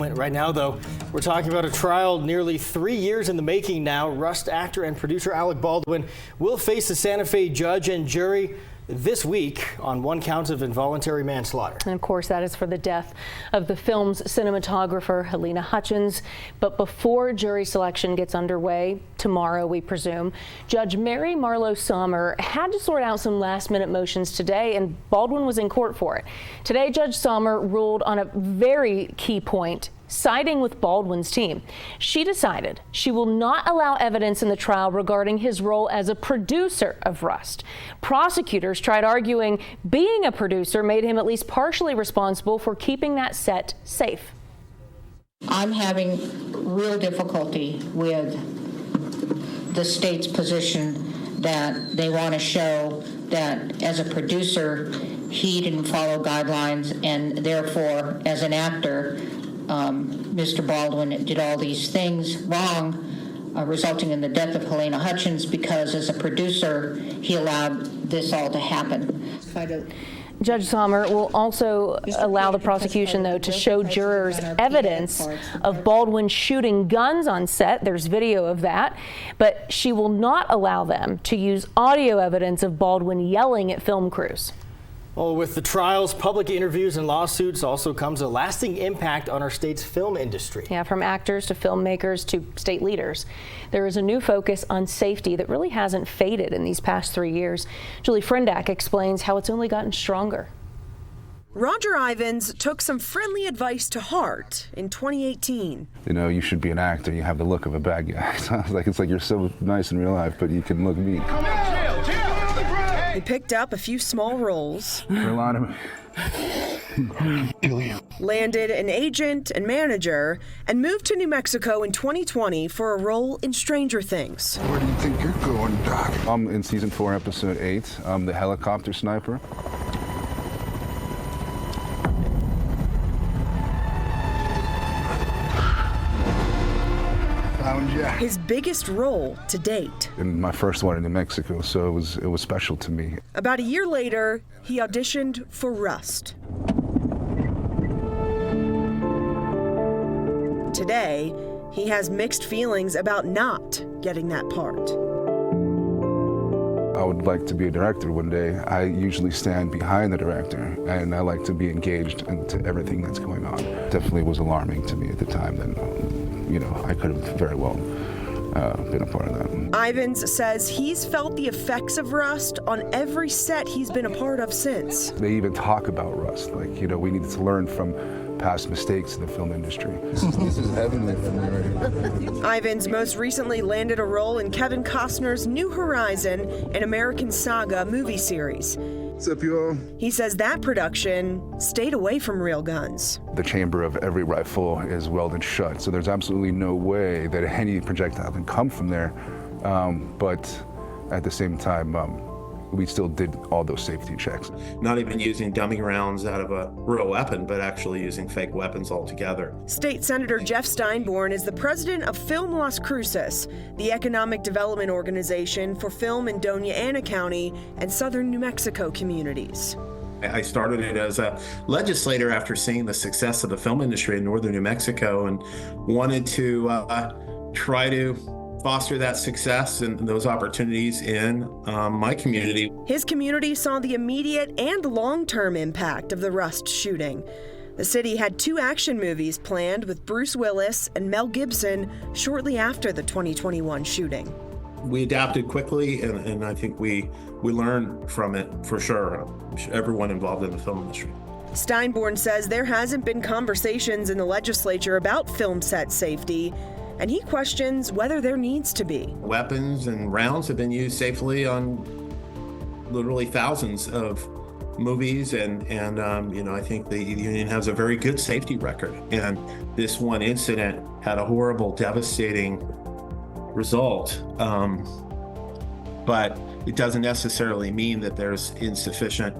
Right now, though, we're talking about a trial nearly 3 years in the making now. Rust actor and producer Alec Baldwin will face the Santa Fe judge and jury this week on one count of involuntary manslaughter. And of course, that is for the death of the film's cinematographer, Halyna Hutchins. But before jury selection gets underway, tomorrow, we presume, Judge Mary Marlowe Sommer had to sort out some last-minute motions today, and Baldwin was in court for it. Today, Judge Sommer ruled on a very key point, siding with Baldwin's team. She decided she will not allow evidence in the trial regarding his role as a producer of Rust. Prosecutors tried arguing being a producer made him at least partially responsible for keeping that set safe. I'm having real difficulty with the state's position that they want to show that as a producer, he didn't follow guidelines, and therefore, as an actor, Mr. Baldwin did all these things wrong, resulting in the death of Halyna Hutchins, because as a producer, he allowed this all to happen. Judge Sommer will also allow the prosecution, though, to show jurors evidence of Baldwin shooting guns on set. There's video of that. But she will not allow them to use audio evidence of Baldwin yelling at film crews. Well, with the trials, public interviews, and lawsuits also comes a lasting impact on our state's film industry. Yeah, from actors to filmmakers to state leaders. There is a new focus on safety that really hasn't faded in these past 3 years. Julie Frendak explains how it's only gotten stronger. Roger Ivins took some friendly advice to heart in 2018. You know, you should be an actor. You have the look of a bad guy. It's like you're so nice in real life, but you can look mean. He picked up a few small roles, landed an agent and manager, and moved to New Mexico in 2020 for a role in Stranger Things. Where do you think you're going, Doc? I'm in season 4, episode 8. I'm the helicopter sniper. His biggest role to date. And my first one in New Mexico, so it was special to me. About a year later, he auditioned for Rust. Today, he has mixed feelings about not getting that part. I would like to be a director one day. I usually stand behind the director, and I like to be engaged into everything that's going on. Definitely was alarming to me at the time that, I could have very well been a part of that. Ivins says he's felt the effects of Rust on every set he's been a part of since. They even talk about Rust, we needed to learn from past mistakes in the film industry. This is heavenly for me right here. Ivins most recently landed a role in Kevin Costner's New Horizon, an American Saga movie series. What's up, y'all? He says that production stayed away from real guns. The chamber of every rifle is welded shut, so there's absolutely no way that any projectile can come from there. But at the same time, we still did all those safety checks. Not even using dummy rounds out of a real weapon, but actually using fake weapons altogether. State Senator Jeff Steinborn is the president of Film Las Cruces, the economic development organization for film in Doña Ana County and southern New Mexico communities. I started it as a legislator after seeing the success of the film industry in northern New Mexico and wanted to try to foster that success and those opportunities in my community. His community saw the immediate and long-term impact of the Rust shooting. The city had 2 action movies planned with Bruce Willis and Mel Gibson shortly after the 2021 shooting. We adapted quickly, and I think we learned from it for sure, everyone involved in the film industry. Steinborn says there hasn't been conversations in the legislature about film set safety, and he questions whether there needs to be. Weapons and rounds have been used safely on literally thousands of movies, and I think the union has a very good safety record. And this one incident had a horrible, devastating result, but it doesn't necessarily mean that there's insufficient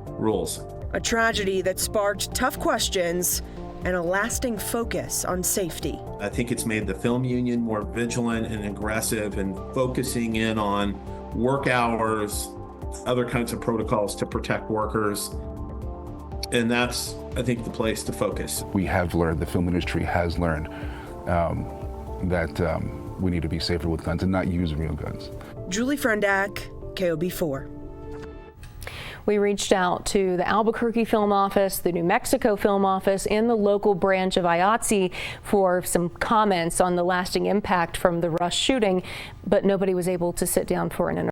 rules. A tragedy that sparked tough questions and a lasting focus on safety. I think it's made the film union more vigilant and aggressive and focusing in on work hours, other kinds of protocols to protect workers, And that's, I think, the place to focus. We have learned, the film industry has learned that we need to be safer with guns and not use real guns. Julie Frendak, KOB4. We reached out to the Albuquerque Film Office, the New Mexico Film Office, and the local branch of IATSE for some comments on the lasting impact from the Rust shooting, but nobody was able to sit down for an interview.